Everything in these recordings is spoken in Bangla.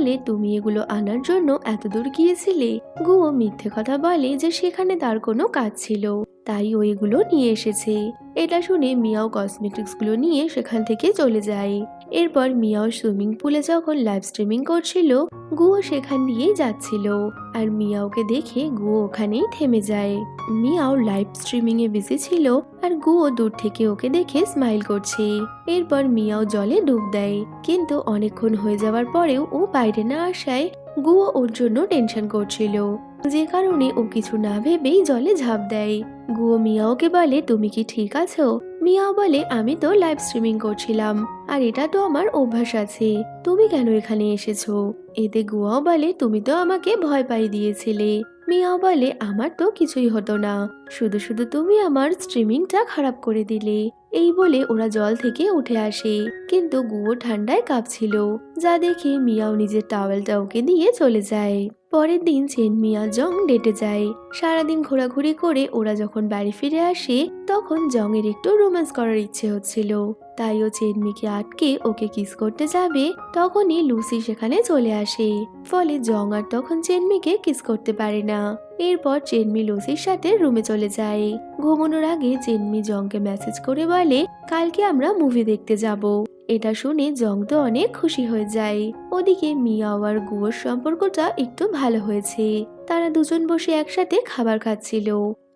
বলে তুমি এগুলো আনার জন্য এত দূর গিয়েছিলে। গুয়ো মিথ্যে কথা বলে যে সেখানে তার কোনো কাজ ছিল, তাই ও এগুলো নিয়ে এসেছে। এটা শুনে মিয়াও কসমেটিক্স গুলো নিয়ে সেখান থেকে চলে যায়। এরপর মিয়াও সুইমিং পুলে যখন লাইভ স্ট্রিমিং করছিল, গুয়ো সেখান দিয়েই যাচ্ছিল। আর মিয়াওকে দেখে গুয়ো ওখানেই থেমে যায়। মিয়াও লাইভ স্ট্রিমিং এ বিজি ছিল, আর গুয়ো দূর থেকে ওকে দেখে স্মাইল করছে। এরপর মিয়াও জলে ডুব দেয়, কিন্তু অনেকক্ষণ হয়ে যাওয়ার পরেও ও বাইরে না আসায় গুয়ো ওর জন্য টেনশন করছিল, যে কারণে ও কিছু না ভেবেই জলে ঝাঁপ দেয়। গুয়ো মিয়াওকে বলে তুমি কি ঠিক আছো? মিয়াও বলে আমি তো লাইভ স্ট্রিমিং করছিলাম, আর এটা তো আমার অভ্যাস আছে, তুমি কেন এখানে এসেছো? এতে গুয়াও বলে তুমি তো আমাকে ভয় পাই দিয়েছিলে। মিয়াও বলে আমার তো কিছুই হতো না, শুধু শুধু তুমি আমার স্ট্রিমিংটা খারাপ করে দিলে। এই বলে ওরা জল থেকে উঠে আসে, কিন্তু গুয়ো ঠান্ডায় কাঁপছিল, যা দেখে মিয়াও নিজের টাওয়েলটা ওকে দিয়ে চলে যায়। পরের দিন চেন মিয়া জং ডেটে যায়। সারাদিন ঘোরাঘুরি করে ওরা যখন বাড়ি ফিরে আসে, তখন জং এর একটু রোম্যান্স করার ইচ্ছে হচ্ছিল, তাই ও চেনমিকে আটকে ওকে কিস করতে যাবে, তখনই লুসি সেখানে চলে আসে। ফলে জং আর তখন চেনমিকে কিস করতে পারে না। এরপর চেনমি লুসির সাথে রুমে চলে যায়। ঘুমানোর আগে চেনমি জংকে মেসেজ করে বলে কালকে আমরা মুভি দেখতে যাব। এটা শুনে জং তো অনেক খুশি হয়ে যায়। ওদিকে মিয়াও আর গুয়োর সম্পর্কটা একটু ভালো হয়েছে। তারা দুজন বসে একসাথে খাবার খাচ্ছিল।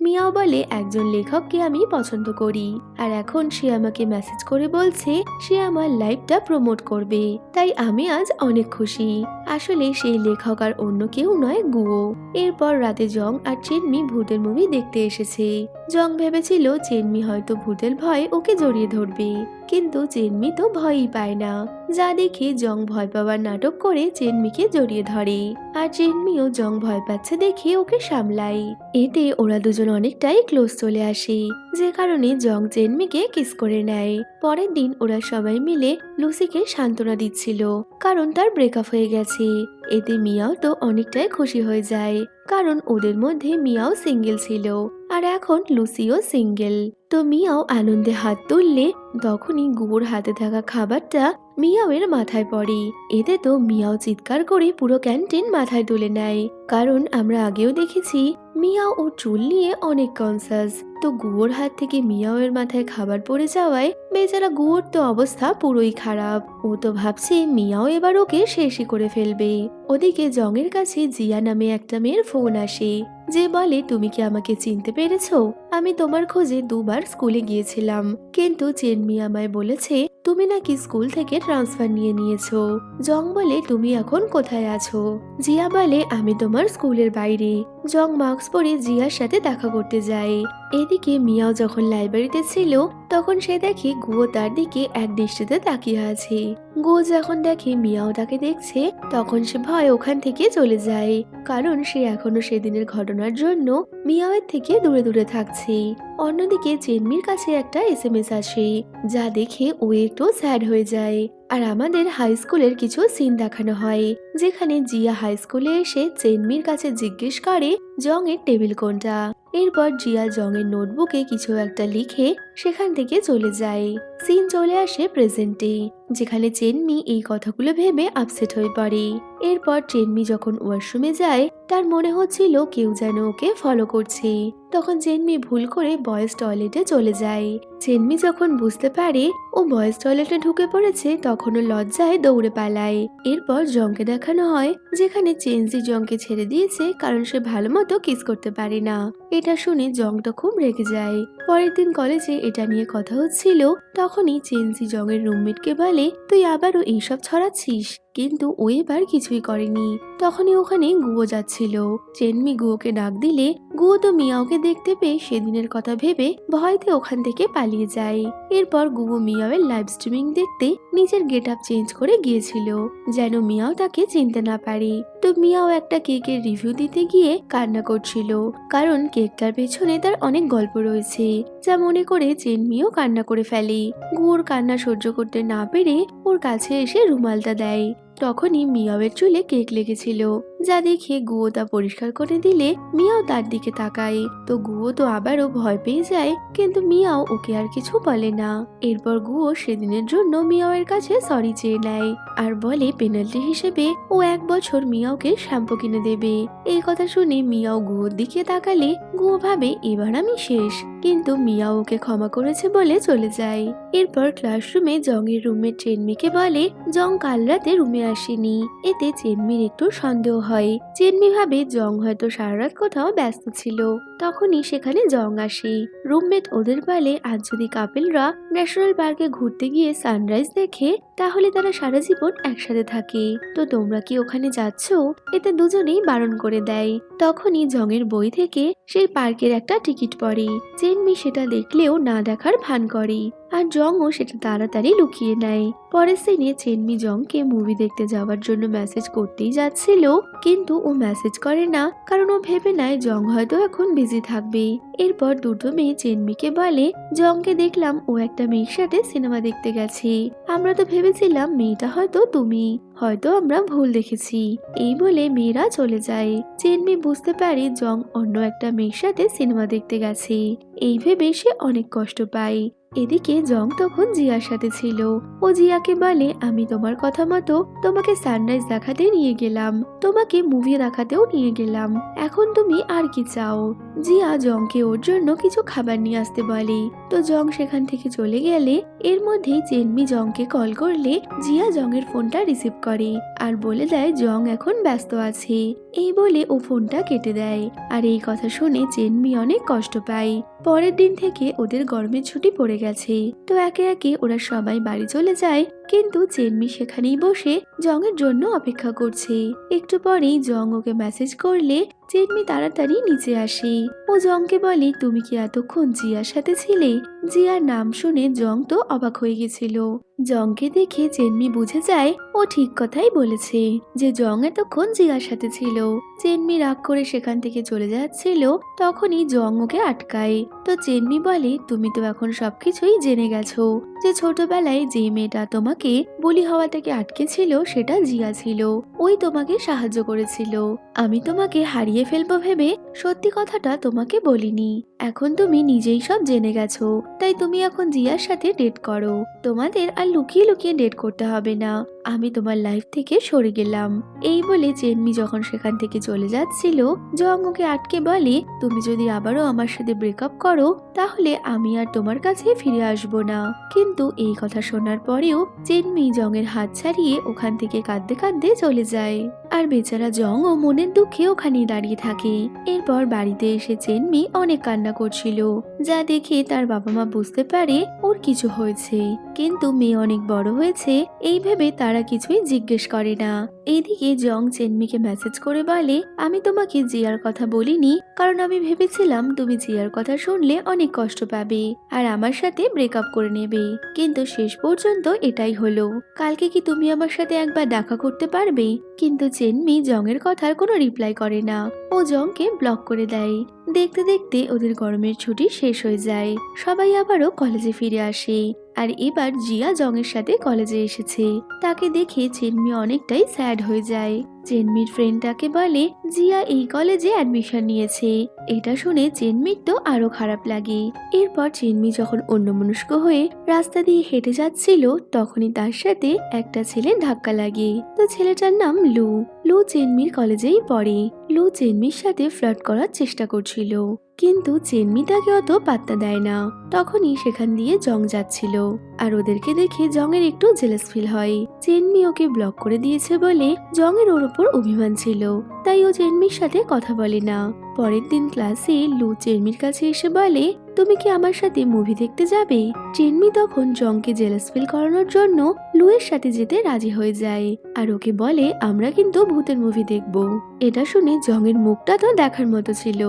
মিয়াও বলে একজন লেখককে আমি পছন্দ করি, আর এখন সে আমাকে মেসেজ করে বলছে সে আমার লাইভটা প্রমোট করবে, তাই আমি আজ অনেক খুশি। আসলে সেই লেখক আর অন্য কেউ নয়, গুয়ো। এরপর রাতে জং আর চেনমি ভূতের মুভি দেখতে এসেছে। জং ভেবেছিল চেনমি হয়তো ভূতের ভয়ে ওকে জড়িয়ে ধরবে, কিন্তু চেনমি তো ভয়ই পায় না, যা দেখে জং ভয় পাওয়ার নাটক করে চেনমিকে জড়িয়ে ধরে। আর চেনমিও জং ভয় পাচ্ছে দেখে ওকে সামলায়। এতে ওরা দুজন অনেকটাই ক্লোজ চলে আসে, যে কারণে জং চেনমিকে কিস করে নেয়। পরের দিন ওরা সবাই মিলে লুসিকে সান্ত্বনা দিচ্ছিল, কারণ তার ব্রেকআপ হয়ে গেছে। এতে মিয়াও তো অনেকটাই খুশি হয়ে যায়, কারণ ওদের মধ্যে মিয়াও সিঙ্গেল ছিল, আর এখন লুসিও সিঙ্গেল। তো মিয়াও আনন্দে হাত তুললে তখনই গুয়োর হাতে থাকা খাবারটা মিয়াওয়ের মাথায় পড়ে। এতে তো মিয়াও চিৎকার করে পুরো ক্যান্টিন মাথায় তুলে নেয়, কারণ আমরা আগেও দেখেছি মিয়াও ওর চুল নিয়ে অনেক কনসাস। তো গুয়োর হাত থেকে মিয়াওয়ের মাথায় খাবার পড়ে যাওয়ায় বেচারা গুয়োর তো অবস্থা পুরোই খারাপ। ও তো ভাবছে মিয়াও এবার ওকে শেষই করে ফেলবে। ওদিকে জংয়ের কাছে জিয়া নামে একটা মেয়ের ফোন আসে, যে বলে তুমি কি আমাকে চিনতে পেরেছো? আমি তোমার খোঁজে দুবার স্কুলে গিয়েছিলাম, কিন্তু চেনমি আমায় বলেছে তুমি নাকি স্কুল থেকে ট্রান্সফার নিয়ে নিয়েছো। জং বলে তুমি এখন কোথায় আছো? জিয়া বলে আমি তোমার স্কুলের বাইরে। জং মাস্ক পরে জিয়ার সাথে দেখা করতে যায়। এদিকে মিয়াও যখন লাইব্রেরিতে ছিল, তখন সে দেখে গুয়ো তার দিকে এক দৃষ্টিতে তাকিয়ে আছে। গুয়ো যখন দেখে মিয়াও তাকে দেখছে, তখন সে ভয় ওখান থেকে চলে যায়, কারণ সে এখনো সেদিনের ঘটনার জন্য মিয়াওয়ের থেকে দূরে দূরে থাকছে। অন্যদিকে চেনমির কাছে একটা এসএমএস আসে, যা দেখে ও একটু স্যাড হয়ে যায়। আর আমাদের হাই স্কুলের কিছু সিন দেখানো হয়, যেখানে জিয়া হাই স্কুলে এসে চেনমির কাছে জিজ্ঞেস করে জং এর টেবিল কোনটা। এরপর জিয়া জং এর নোটবুকে কিছু একটা লিখে সেখান থেকে চলে যায়। সিন চলে আসে প্রেজেন্টে, যেখানে চেনমি এই কথাগুলো ভেবে আপসেট হয়ে পড়ে। এরপর চেনমি যখন ওয়াশরুমে যায়, তার মনে হচ্ছিল কেউ যেন ওকে ফলো করছে। তখন চেনমি ভুল করে বয়েজ টয়লেটে চলে যায়। চেনমি যখন বুঝতে পারে ও বয়েজ টয়লেটে ঢুকে পড়েছে, তখনও লজ্জায় দৌড়ে পালায়। এরপর জংকে দেখানো হয়, যেখানে চেনজি জংকে ছেড়ে দিয়েছে, কারণ সে ভালো মতো কিস করতে পারে না। এটা শুনে জংটা খুব রেগে যায়। পরের দিন কলেজে এটা নিয়ে কথা হচ্ছিল, তখনই চেনজি জংয়ের রুমমেটকে বলে তুই আবারও এইসব ছড়াচ্ছিস, কিন্তু ও এবার কিছুই করেনি। তখনই ওখানে গুয়ো যাচ্ছিল। চেনমি গুয়োকে ডাক দিলে গুয়ো তো মিয়াওকে দেখতে পেয়ে সেদিনের কথা ভেবে ভয়তে ওখান থেকে পালিয়ে যায়। এরপর গুয়ো মিয়াওয়ের লাইভ স্ট্রিমিং দেখতে নিজের গেট আপ চেঞ্জ করে গিয়েছিল, যেন মিয়াও তাকে চিনতে না পারে। তো মিয়াও একটা কেকের রিভিউ দিতে গিয়ে কান্না করছিল, কারণ কেকটার পেছনে তার অনেক গল্প রয়েছে, যা মনে করে চেনমিও কান্না করে ফেলে। গুয়োর কান্না সহ্য করতে না পেরে ওর কাছে এসে রুমালটা দেয়। তখনই মিয়াওয়ের চুলে কেক লেগেছিল, যা দেখে গুয়ো তা পরিষ্কার করে দিলে মিয়াও তার দিকে তাকায়। তো গুয়ো তো আবারও ভয় পেয়ে যায়, কিন্তু মিয়াও ওকে আর কিছু বলে না। এরপর গুয়ো সেদিনের জন্য মিয়াও এর কাছে সরি চেয়ে নেয় আর বলে পেনাল্টি হিসেবে ও 1 বছর মিয়াওকে শ্যাম্পু কিনে দেবে। এই কথা শুনে মিয়াও গুয়োর দিকে তাকালে গুয়ো ভাবে এবার আমি শেষ, কিন্তু মিয়াও ওকে ক্ষমা করেছে বলে চলে যায়। এরপর ক্লাসরুমে জং এর রুমমেট চেনমিকে বলে জং কাল রাতে রুমে আসেনি। এতে চেনমির একটু সন্দেহ হয়। চেনমি ভাবে জং হয়তো সারা রাত কোথাও ব্যস্ত ছিল। তখনই সেখানে জং আসে। রুমমেট ওদের বলে আজ যদি কাপেলরা ন্যাশনাল পার্কে ঘুরতে গিয়ে সানরাইজ দেখে তাহলে তারা সারা জীবন একসাথে থাকে। তো তোমরা কি ওখানে যাচ্ছ? এতে দুজনেই বারণ করে দেয়। তখনই জংয়ের বই থেকে সেই পার্কের একটা টিকিট পড়ে। চেনমি সেটা দেখলেও না দেখার ভান করে, আর জংও সেটা তাড়াতাড়ি লুকিয়ে নেয়। পরের সিনে চেনমি জংকে মুভি দেখতে যাওয়ার জন্য মেসেজ করতেই যাচ্ছিল, কিন্তু ও মেসেজ করে না, কারণ ও ভেবে নেয় জং হয়তো এখন বিজি থাকবে। এরপর দুটো মেয়ে চেনমিকে বলে জংকে দেখলাম ও একটা মেয়ের সাথে সিনেমা দেখতে গেছে। আমরা তো ভেবেছিলাম মেয়েটা হয়তো তুমি, হয়তো আমরা ভুল দেখেছি। এই বলে মেয়েরা চলে যায়। চেনমি বুঝতে পারে জং অন্য একটা মেয়ের সাথে সিনেমা দেখতে গেছে। এই ভেবে সে অনেক কষ্ট পায়। এদিকে জং তখন জিয়ার সাথে ছিল। ও জিয়াকে বলে আমি তোমার কথা মতো তোমাকে সানরাইজ দেখাতে নিয়ে গেলাম, তোমাকে মুভি দেখাতেও নিয়ে গেলাম, এখন তুমি আর কি চাও? জিয়া জংকে ওর জন্য কিছু খাবার নিয়ে আসতে বলে। তো জং সেখান থেকে চলে গেলে এর মধ্যেই চেনমি জংকে কল করলে জিয়া জংয়ের ফোনটা রিসিভ করে আর বলে দেয় জং এখন ব্যস্ত আছে। এই বলে ও ফোনটা কেটে দেয়। আর এই কথা শুনে চেনমি অনেক কষ্ট পায়। পরের দিন থেকে ওদের গরমের ছুটি পড়ে গেছে। তো একে একে ওরা সবাই বাড়ি চলে যায়, কিন্তু চেনমি সেখানেই বসে জংয়ের জন্য অপেক্ষা করছে। একটু পরেই জং ওকে মেসেজ করলে চেনমি তাড়াতাড়ি নিচে আসে। ও জংকে বলে তুমি কি এতক্ষণ জিয়ার সাথে ছিলে? জিয়ার নাম শুনে জং তো অবাক হয়ে গেছিল। জংকে দেখে চেনমি বুঝে যায় ও ঠিক কথাই বলেছে যে জং এতক্ষণ জিয়ার সাথে ছিল। চেনমি রাগ করে সেখান থেকে চলে যাচ্ছিল, তখনই জং ওকে আটকায়। তো চেনমি বলে তুমি তো এখন সবকিছুই জেনে গেছো যে ছোটবেলায় যে মেয়েটা তোমাকে বলি হওয়া থেকে আটকেছিল সেটা জিয়া ছিল, ওই তোমাকে সাহায্য করেছিল। আমি তোমাকে হারিয়ে ফেলবো ভেবে সত্যি কথাটা তোমাকে বলিনি। এখন তুমি নিজেই সব জেনে গেছো, তাই তুমি এখন জিয়ার সাথে ডেট করো। তোমাদের আর লুকিয়ে লুকিয়ে ডেট করতে হবে না, আমি তোমার লাইফ থেকে সরে গেলাম। এই বলে চেনমি যখন সেখান থেকে চলে যাচ্ছিল, জং ওকে আটকে বলে তুমি যদি আবারও আমার সাথে ব্রেকআপ করো তাহলে আমি আর তোমার কাছে ফিরে আসবো না। কিন্তু এই কথা শোনার পরেও চেনমি জংয়ের হাত ছাড়িয়ে ওখান থেকে কাঁদতে কাঁদতে চলে যায়। আর বেচারা জং ও মনের দুঃখে ওখানেই দাঁড়িয়ে থাকে। এরপর বাড়িতে এসে চেনমি অনেক কান্না করছিল, যা দেখে তার বাবা মা বুঝতে পারে ওর কিছু হয়েছে। কিন্তু মেয়ে অনেক বড় হয়েছে এই ভেবে তারা কিছুই জিজ্ঞেস করে না। এইদিকে জং চেনমিকে মেসেজ করে বলে আমি তোমাকে জিয়ার কথা বলিনি, কারণ আমি ভেবেছিলাম তুমি জিয়ার কথা শুনলে অনেক কষ্ট পাবে আর আমার সাথে ব্রেকআপ করে নেবে, কিন্তু শেষ পর্যন্ত এটাই হলো। কালকে কি তুমি আমার সাথে একবার দেখা করতে পারবে? কিন্তু চেনমি জংয়ের কথার কোনো রিপ্লাই করে না, ও জংকে ব্লক করে দেয়। দেখতে দেখতে ওদের গরমের ছুটি শেষ হয়ে যায়। সবাই আবারও কলেজে ফিরে আসে। আর এবার জিয়া জংয়ের সাথে কলেজে এসেছে। তাকে দেখে চেনমি অনেকটাই স্যাড হয়ে যায়। চেনমির ফ্রেন্ডটাকে বলে জিয়া এই কলেজে অ্যাডমিশন নিয়েছে। এটা শুনে চেনমির তো আরো খারাপ লাগে। এরপর চেনমি যখন অন্যমনস্ক হয়ে রাস্তা দিয়ে হেঁটে যাচ্ছিল, তখনই তার সাথে একটা ছেলে ধাক্কা লাগে। তো ছেলেটার নাম লু। লু চেনমির কলেজেই পড়ে। লু চেনমির সাথে ফ্লার্ট করার চেষ্টা করছিল, কিন্তু চেনমি তাকে অত পাত্তা দেয় না। তখনই সেখান দিয়ে জং যাচ্ছিল, আর ওদেরকে দেখে জংয়ের একটু জেলাস ফিল হয়। চেনমি ওকে ব্লক করে দিয়েছে বলে জংয়ের ওর উপর অভিমান ছিল, তাই ও চেনমির সাথে কথা বলে না। পরের দিন ক্লাসে লু চেনমির কাছে এসে বলে তুমি কি আমার সাথে মুভি দেখতে যাবে? চেনমি তখন জংকে জেলাস ফিল করানোর জন্য লুয়ের সাথে যেতে রাজি হয়ে যায়, আর ওকে বলে আমরা কিন্তু ভূতের মুভি দেখব। এটা শুনে জংয়ের মুখটা তো দেখার মতো ছিল।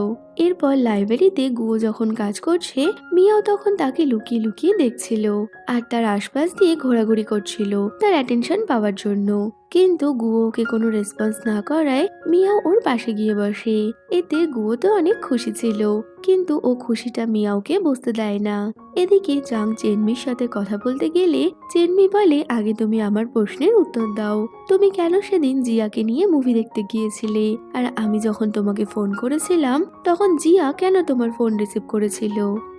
এরপর লাইব্রেরিতে গুয়ো যখন কাজ করছে, মিয়াও তখন তাকে লুকিয়ে লুকিয়ে দেখছিল আর তার আশপাশ দিয়ে ঘোরাঘুরি করছিল তার অ্যাটেনশন পাওয়ার জন্য। কিন্তু গুয়ো ওকে কোনো রেসপন্স না করায় মিয়াও ওর পাশে গিয়ে বসে। এতে গুয়ো তো অনেক খুশি ছিল, কিন্তু ও খুশিটা মিয়াওকে বুঝতে দেয় না। এদিকে জাং চেনমির সাথে কথা বলতে গেলে চেনমি বলে, আগে তুমি আমার প্রশ্নের উত্তর দাও, তুমি কেন সেদিন জিয়াকে নিয়ে মুভি দেখতে গিয়েছিলে? আর আমি যখন তোমাকে ফোন করেছিলাম তখন জিয়া কেন তোমার ফোন রিসিভ করেছিল?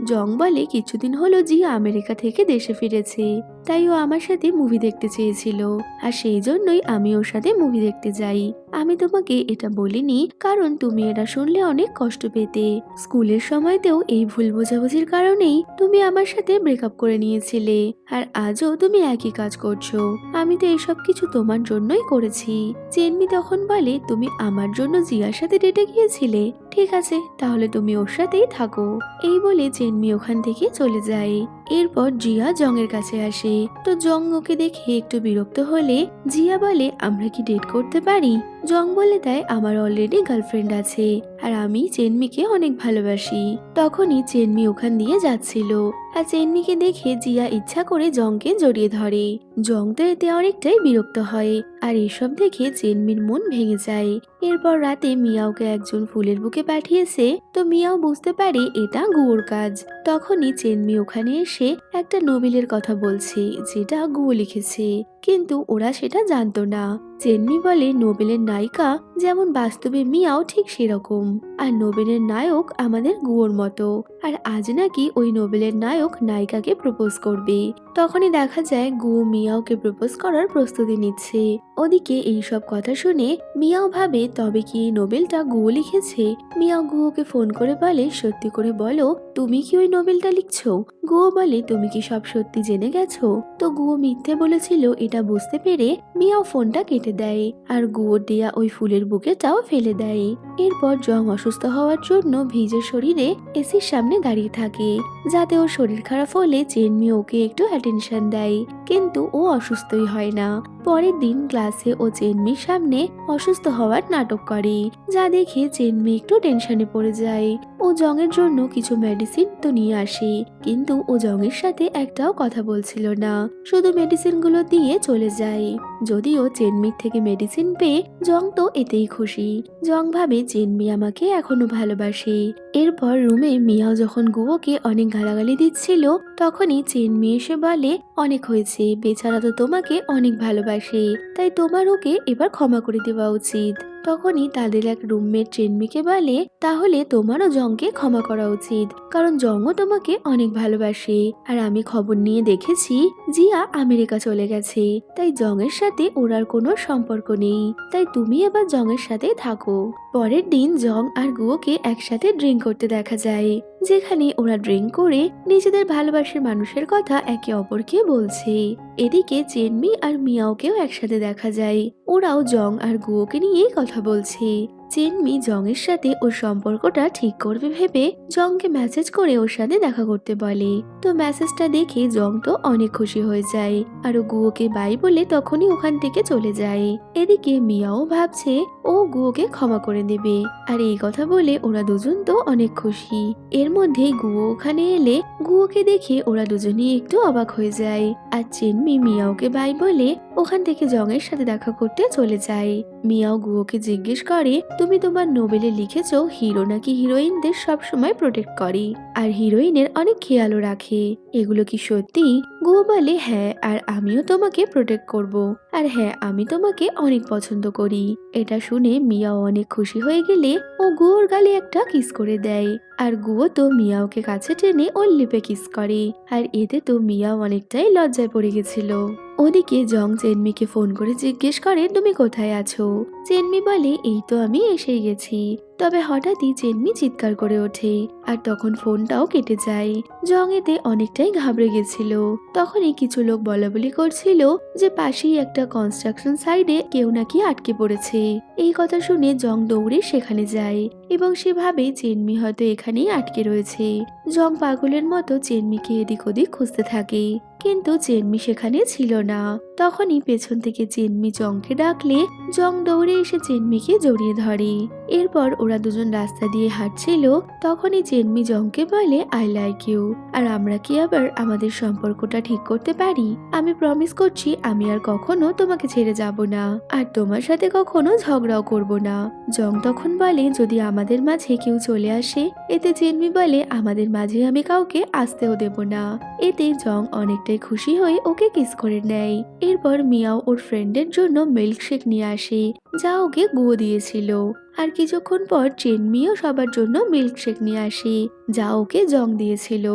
জং বলে, কিছুদিন হলো জিয়া আমেরিকা থেকে দেশে ফিরেছে, তাই ও আমার সাথে মুভি দেখতে চেয়েছিল, আর সেই জন্যই আমি ওর সাথে মুভি দেখতে যাই। আমি তোমাকে এটা বলিনি কারণ তুমি এটা শুনলে অনেক কষ্ট পেতে। স্কুলের সময়তেও এই ভুল বোঝাবুঝির কারণেই তুমি আমার সাথে ব্রেকআপ করে নিয়েছিলে, আর আজও তুমি একই কাজ করছো। আমি তো এসব কিছু তোমার জন্যই করেছি। চেনমি তখন বলে, তুমি আমার জন্য জিয়ার সাথে ডেটে গিয়েছিলে? ঠিক আছে, তাহলে তুমি ওর সাথেই থাকো। এই বলে চেনমি ওখান থেকে চলে যায়। এরপর জিয়া জং এর কাছে আসে, তো জং ওকে দেখে একটু বিরক্ত হলে জিয়া বলে, আমরা কি ডেট করতে পারি? জং বলে দেয়, আমার অলরেডি গার্লফ্রেন্ড আছে, আর আমি চেনমিকে অনেক ভালোবাসি। তখনই চেনমি ওখান দিয়ে যাচ্ছিল, আর চেনমিকে দেখে জিয়া ইচ্ছা করে জংকে জড়িয়ে ধরে। জং তো এতে অনেকটাই বিরক্ত হয়, আর এসব দেখে চেনমির মন ভেঙে যায়। এরপর রাতে মিয়াওকে একজন ফুলের বুকে পাঠিয়েছে, তো মিয়াও বুঝতে পারে এটা গুয়োর কাজ। তখনই চেনমি ওখানে এসে একটা নোবেলের কথা বলছে যেটা গুয়ো লিখেছে, কিন্তু ওরা সেটা জানতো না। চেনমি বলে, নোবেলের নায়িকা যেমন বাস্তবে মিয়াও ঠিক সেরকম, আর নোবেলের নায়ক আমাদের গুয়োর মতো, আর আজ নাকি ওই নোবেলের নায়ক নায়িকাকে প্রপোজ করবে। তখনই দেখা যায় গুয়ো মিয়াওকে প্রপোজ করার প্রস্তুতি নিচ্ছে। ওদিকে এইসব কথা শুনে মিয়াও ভাবে, তবে কি এই নোবেলটা গুয়ো লিখেছে? মিয়াও গুয়োকে ফোন করে বলে, সত্যি করে বলো, তুমি কি ওই নোবেলটা লিখছো? গুয়ো বলে, তুমি কি সব সত্যি জেনে গেছো? তো গুয়ো মিথ্যে বলেছিল এটা বুঝতে পেরে মিয়াও ফোনটা কেটে দেয়, আর গুয়োর দেয়া ওই ফুলের বুকেটাও ফেলে দেয়। এরপর জং অসুস্থ হওয়ার জন্য ভিজে শরীরে এসির সামনে দাঁড়িয়ে থাকে, যাতে ওর শরীর খারাপ হলে চেনমি ওকে একটু অ্যাটেনশন দেয়, কিন্তু ও অসুস্থই হয় না। পরের দিন ক্লাসে ও চেনমির সামনে অসুস্থ হওয়ার নাটক করে, যা দেখে চেনমি একটু টেনশনে পড়ে যায়। ও জংয়ের জন্য কিছু মেডিসিন তো নিয়ে আসে, কিন্তু ও জংয়ের সাথে একটাও কথা বলছিল না, শুধু মেডিসিনগুলো দিয়ে চলে যায়। যদিও চেনমির থেকে মেডিসিন পেয়ে জং তো এতেই খুশি। জং ভাবে, চেনমি আমাকে এখনো ভালোবাসে। এরপর রুমে মিয়াও যখন গুয়োকে অনেক গালাগালি দিচ্ছিল, তখনই চেনমি এসে বলে, অনেক হয়েছে, বেচারা তো তোমাকে অনেক ভালোবাসে, তাই তোমার ওকে এবার ক্ষমা করে দেওয়া উচিত। তখনই তাদের এক রুমমেট চেনমিকে বলে, তাহলে তোমারও জংকে ক্ষমা করা উচিত, কারণ জংও তোমাকে অনেক ভালোবাসে, আর আমি খবর নিয়ে দেখেছি জিয়া আমেরিকা চলে গেছে, তাই জংয়ের সাথে ওর আর কোনো সম্পর্ক নেই, তাই তুমি এবার জংয়ের সাথে থাকো। পরের দিন জং আর গুয়োকে একসাথে ড্রিঙ্ক করতে দেখা যায়, যেখানে ওরা ড্রিঙ্ক করে নিজেদের ভালোবাসার মানুষের কথা একে অপরকে বলছে। এদিকে চেনমি আর মিয়াওকেও একসাথে দেখা যায়, ওরাও জং আর গুয়োকে নিয়েই কথা বলছে। চেনমি জংয়ের সাথে ওর সম্পর্কটা ঠিক করবে ভেবে জংকে মেসেজ করে ওর সাথে দেখা করতে বলে, তো মেসেজটা দেখে জং তো অনেক খুশি হয়ে যায়, আর ও গুয়োকে বাই বলে তখনই ওখান থেকে চলে যায়। এদিকে মিয়াও ভাবছে ও গুয়োকে ক্ষমা করে দেবে, আর এই কথা বলে ওরা দুজন তো অনেক খুশি। এর মধ্যে গুয়ো ওখানে এলে গুয়োকে দেখে ওরা দুজনেই একটু অবাক হয়ে যায়, আর চেনমি মিয়াওকে বাই বলে ওখান থেকে জংয়ের সাথে দেখা করতে চলে যায়। মিয়াও গুয়োকে জিজ্ঞেস করে, তুমি তোমার নোবেলে লিখেছো হিরো নাকি হিরোইনদের সবসময় প্রোটেক্ট করে, আর হিরোইনের অনেক খেয়ালও রাখে, এগুলো কি সত্যি? গুয়ো বলে, হ্যাঁ, আর আমিও তোমাকে প্রোটেক্ট করব, আর হ্যাঁ, আমি তোমাকে অনেক পছন্দ করি। এটা শুনে মিয়াও অনেক খুশি হয়ে গেলে ও গুয়োর গালে একটা কিস করে দেয়, আর গুয়ো তো মিয়াওকে কাছে টেনে ওর লিপে কিস করে, আর এতে তো মিয়াও অনেকটাই লজ্জায় পড়ে গেছিল। ওদিকে জং চেনমিকে ফোন করে জিজ্ঞেস করে, তুমি কোথায় আছো? চেনমি বলে, এই তো আমি এসেই গেছি। তবে হঠাৎই চেনমি চিৎকার করে ওঠে, আর তখন ফোনটাও কেটে যায়। জং এতে অনেকটাই ঘাবড়ে গেছিল। তখনই কিছু লোক বলাবলি করছিল যে পাশেই একটা কনস্ট্রাকশন সাইডে কেউ নাকি আটকে পড়েছে। এই কথা শুনে জং দৌড়ে সেখানে যায়, এবং সে ভাবে চেনমি হয়তো এখানেই আটকে রয়েছে। জং পাগলের মতো চেনমিকে এদিক ওদিক খুঁজতে থাকে। কিন্তু চেনমি সেখানে ছিল না। তখনই পেছন থেকে চেনমি জংকে ডাকলে জং দৌড়ে এসে চেনমিকে জড়িয়ে ধরে। এরপর ওরা দুজন রাস্তা দিয়ে হাঁটছিল, তখনই চেনমি জংকে বলে আই লাইক ইউ, আর আমরা কি আবার আমাদের সম্পর্কটা ঠিক করতে পারি? আমি প্রমিস করছি আমি আর কখনো তোমাকে ছেড়ে যাব না, আর তোমার সাথে কখনো ঝগড়াও করব না। জং তখন বলে যদি আমাদের মাঝে কেউ চলে আসে। এতে চেনমি বলে আমাদের মাঝে আমি কাউকে আসতেও দেব না। এতে জং অনেকটাই খুশি হয়ে ওকে কিস করে নেয়। এরপর মিয়াও ওর ফ্রেন্ডের জন্য মিল্কশেক নিয়ে আসে, যা ওকে গুঁয়ো দিয়েছিল। আর কিছুক্ষণ পর চেনমিও সবার জন্য মিল্কশেক নিয়ে আসে, যা ওকে জং দিয়েছিল।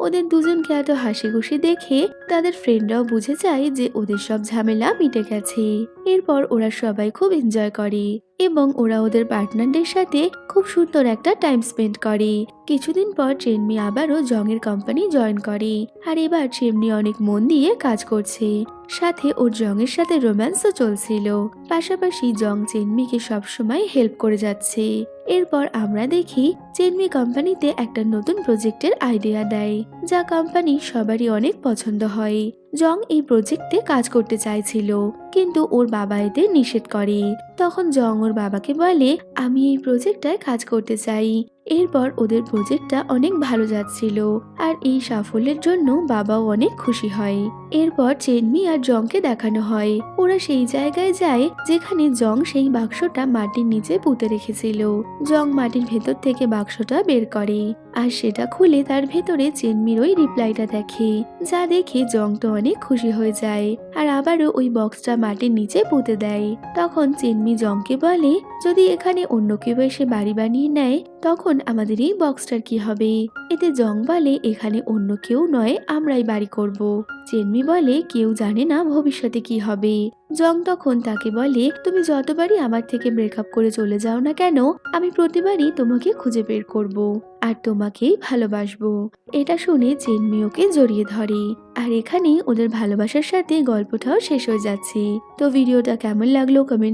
ওদের দুজনকে এত হাসি খুশি দেখে তাদের ফ্রেন্ডরাও বুঝে যায় যে ওদের সব ঝামেলা মিটে গেছে। এরপর ওরা সবাই খুব এনজয় করে এবং ওরা ওদের পার্টনারদের সাথে খুব সুন্দর একটা টাইম স্পেন্ড করে। কিছুদিন পর চেনমি আবারও জংয়ের কোম্পানি জয়েন করে, আর এবার চেনমি অনেক মন দিয়ে কাজ করছে, সাথে ওর জংয়ের সাথে রোম্যান্সও চলছিল। পাশাপাশি জং চেনমিকে সবসময় হেল্প করে যাচ্ছে। এরপর আমরা দেখি চেনমি কোম্পানিতে একটা নতুন প্রজেক্টের আইডিয়া দেয়, যা কোম্পানি সবারই অনেক পছন্দ হয়। জং এই প্রজেক্টে কাজ করতে চাইছিল, কিন্তু ওর বাবা এতে নিষেধ করে। তখন জং ওর বাবাকে বলে আমি এই প্রজেক্টটায় কাজ করতে চাই। এরপর ওদের প্রজেক্টটা অনেক ভালো যাচ্ছিল, আর এই সাফল্যের জন্য বাবাও অনেক খুশি হয়। এরপর চেনমি আর জংকে দেখানো হয় ওরা সেই জায়গায় যায় যেখানে জং সেই বাক্সটা মাটির নিচে পুঁতে রেখেছিল। জং মাটির ভেতর থেকে বাক্সটা বের করে, আর সেটা খুলে তার ভেতরে চেনমির ওই রিপ্লাইটা দেখে, যা দেখে জং তো অনেক খুশি হয়ে যায়, আর আবারও ওই বক্সটা মাটির নিচে পুঁতে দেয়। তখন চেনমি জংকে বলে যদি এখানে অন্য কেউ এসে বাড়ি বানিয়ে নেয় তখন আমাদের এই বক্সটার কি হবে? এতে জং বলে এখানে অন্য কেউ নয়, আমরাই বাড়ি করব। চেনমি বলে কেউ জানে না ভবিষ্যতে কি হবে। জং তখন তাকে বলে তুমি যতবারই আমার থেকে ব্রেকআপ করে চলে যাও না কেন, আমি প্রতিবারই তোমাকে খুঁজে বের করব আর তোমাকেই ভালোবাসবো। এটা শুনে চেনমি ওকে জড়িয়ে ধরে, আর এখানেই ওদের ভালোবাসার সাথে গল্পটাও শেষ হয়ে যাচ্ছে। তো ভিডিওটা কেমন লাগলো কমেন্ট